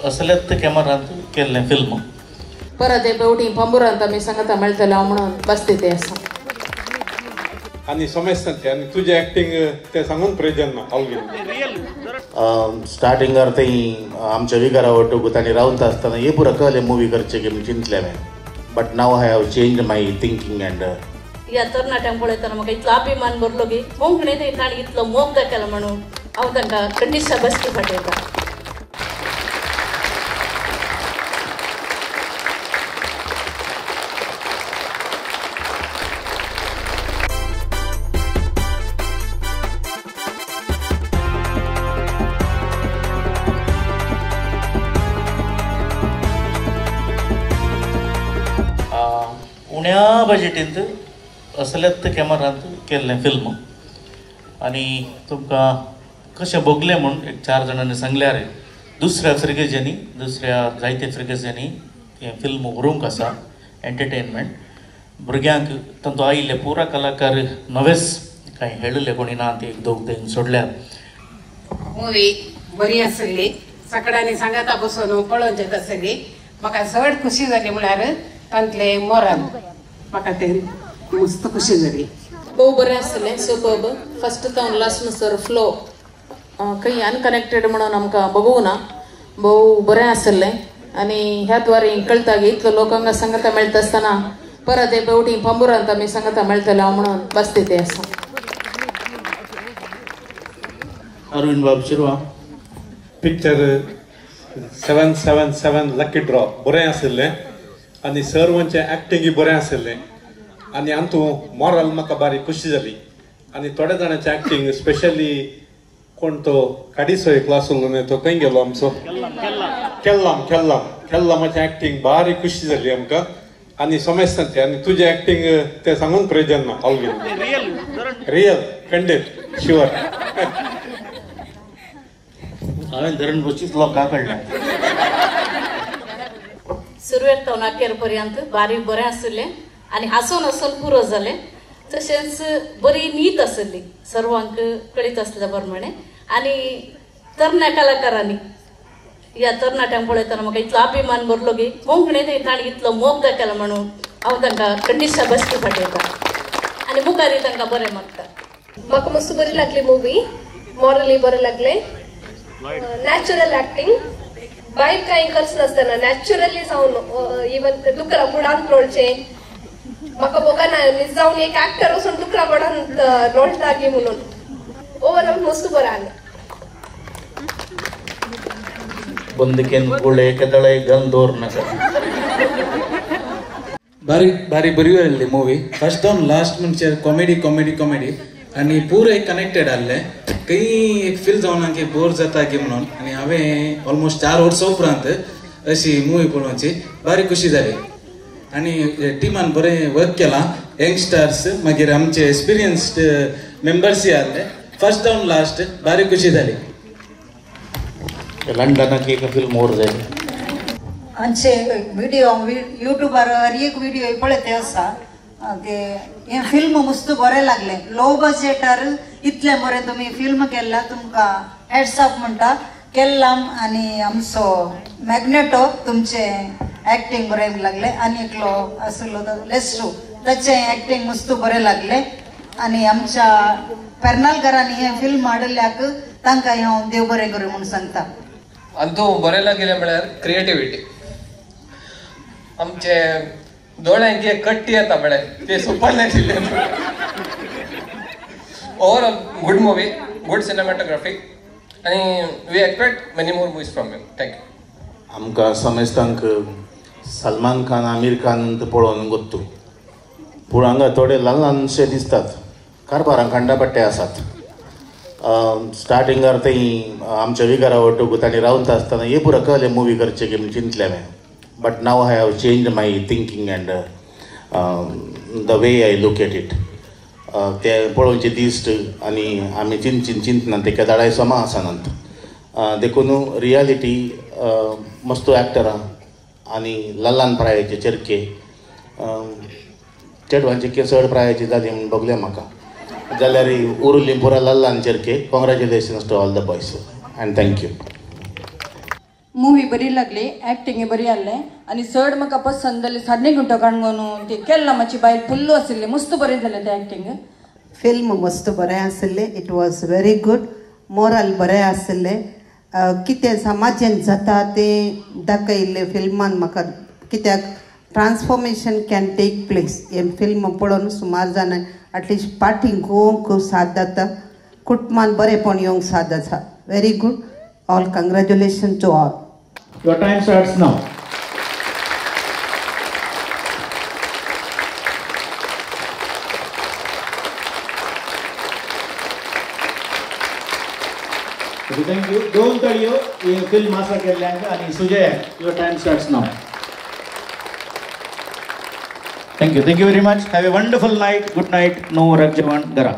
असल्यात कॅमेरांत केल्लें फिल्म परत पेवटी पंबुरांत आमी सांगता मेळटलो म्हणून बसते ते आसा आणि समजतात आणि तुझे ऍक्टिंग ते सांगून प्रयोजन ना ऑलवेज स्टार्टिंगार थंय आमच्या विगारा वटूक तांणी रावता आसतना हे पुरो कळलें मुवी करचे की म्हण चिंतलें हांवें but now I have change my thinking and ह्या तरणाट्यांक पळयतना म्हाका इतलो अभिमान भरलो की कोंकणी ताणें इतलो मोग दाखयलो म्हणून हांव तांकां खंडीत बसकी फाटयता उण्या बजेटींत असल्यात कॅमेरांत केल्लें फिल्म आनी तुमकां कशें भोगलें म्हूण एक 4 जाणांनी सांगल्यार दुसऱ्या फ्रिगेजांनी दुसऱ्या जायत्या फ्रिगेजांनी हें फिल्म व्हरूंक आसा एंटरटेनमेंट भुरग्यांक तांचो आयिल्ले पुरा कलाकार नवेच कांय हेळिल्ले कोणी ना ते एक दोग देन सोडल्यार मुवी बरी आसली सगळ्यांनी सांगता बसून पळोवन येता आसली म्हाका चड खुशी जाली म्हळ्यार तांतले मोरल म्हाका ते मस्त खुशी जाली भोव बरें आसलें सुपर्ब फस्ट तावन लास्ट सर फ्लो खंय अनकनेक्टेड म्हणून आमकां बगूंक ना भोव बरें आसलें आनी ह्या द्वारे कळटा की इतलो लोकांक सांगता मेळटा आसतना परत पेवटी पंबुरांत आमी सांगता मेळटलो म्हणून बसते ते आसा अरविंद बाब शिरवा पिक्चर 777 लकी ड्रॉ बरें आसलें आनी सर्वांचे ऍक्टिंग बरें आसलें आनी हातूंत मॉरल म्हाका बारीक खुशी जाली आनी थोड्या जाणांचे ऍक्टिंग स्पेशली कोण तो काडिसो एक आसलो न्ही तो खंय गेलो आमचो केल्लामाचें ऍक्टिंग बारीक खुशी जाली आमकां आनी समजता ते आनी तुजें ऍक्टिंग ते सांगून प्रयोजन ना ऑलवेज रियल खंडीत शुअर हांवें धरण बशीच लोकां कडल्यान सुरवेक तो अखेर पर्यंत बारीक बरें आसलें आनी हांसून पुरो जालें तशेंच बरी नीत आसली सर्वांक कळीत आसल्या प्रमाणे आनी तरण्या कलाकारांनी ह्या तरणाट्यांक पळयतना म्हाका इतलो अभिमान भरलो की कोंकणी ताणें इतलो मोग दाखयलो म्हणून हांव तांकां खंडीत बसकी फाटयता आनी मुखारी तांकां बरें मागता म्हाका मस्त बरी लागली मुवी मॉरली बरें लागलें नॅचरल ऍक्टिंग भायर कांय करच नासतना नॅचरली जावन इवन ते दुकरा बुडान लोळचें म्हाका बोगाना मिस जावन एक ऍक्टर वचून दुकरा बुडान लोळटा गी म्हणून ओवरऑल मस्त बरें आलें बंदकेन गुळे केदळे गन दवर नाका बारीक बरी आसली मुवी फर्स्ट डावन लास्ट म्हणजे कॉमेडी आनी पुरे कनेक्टेड आसलें खंय एक फील जावना की बोर जाता की म्हणून आनी हांवें ऑलमोस्ट 4 वर्सां उपरांत अशी मुवी पळोवची बारीक खुशी जाली आनी टिमान बरें वर्क केलां यंगस्टर्स मागीर आमचे एक्सपिरियन्स्ड मेंबर्सूय आसले फर्स्ट डावन लास्ट बारीक खुशी जाली लंडनाक एक फिल्म व्हर जाय आमचे व्हिडिओ युट्यूबार एक व्हिडिओ पळयते आसा हे फिल्म मस्त बरें लागलें लो बजेटार इतले बरें तुमी फिल्म केल्ला तुमकां हॅट्स ऑफ म्हणटा केल्लाम आनी आमचो मॅग्नेटो तुमचे ऍक्टिंग बरें लागलें आनी एकलो आसलो लेस्टो ताचें ऍक्टिंग मस्त बरें लागलें आनी आमच्या पेर्नालकारांनी हें फिल्म हाडल्याक तांकां हांव देव बरें करूं म्हूण सांगता आनी तूं बरें लागलें म्हळ्यार क्रिएटिविटी आमचे दोळ्यांक एक कट्टी येता म्हळ्यार ते सुपर नाशिल्ले overall good movie good cinematography आनी we expect many more movies from you thank you आमकां समेस्तांक सलमान खान आमीर खान पळोवन गोत्तू पूण हांगा थोडे ल्हानशे दिसतात कारबारांक खांडापट्टे आसात स्टार्टिंगार थंय आमच्या विगारा वटूक तांणी रावता आसतना हे पुरो कळलें मुवी करचे की म्हण चिंतलें हांवें but now I have change my thinking and the way I look at it ते पळोवचे दिश्ट आनी आमी चिंतना ते केदाळाय समा आसनात देखून रियालिटी मस्त एक्टरां आनी ल्हान प्रायाचे चेरके चेडवांची केसड प्रायाची जाली म्हूण बगलें म्हाका जाल्यार उरिल्लीं पुरा ल्हान चेरके congratulations to all the boys and thank you movie ಬರೀ लागली ಆಕ್ಟಿಂಗ್ ಬರೀ ಅಲ್ಲೇ आणि चड म्हाका पसंद जाली 3.5 घंटो काणून ते केल्ला मातशी बायल फुल्लो आशिल्ली मस्त बरें जालें तें एक्टिंग फिल्म मस्त बरें आशिल्लें it was very good moral बरें आशिल्लें कितें समाजान जाता तें दाखयल्लें फिल्मान म्हाका कित्याक ट्रान्सफॉर्मेशन कॅन टेक प्लेस हे फिल्म पळोवन सुमार जाणां एटलिस्ट पार्टींक खूब साथ जाता कुटुंबान बरेंपण येवंक साथ जाता very good all congratulation to all Your time starts now. Thank you. दोन तळयो ही फिल्म आसा केल्ल्यांक आनी Sujay your time starts now. Thank you very much. Have a wonderful night. Good night. No work, Jeevan. Gara.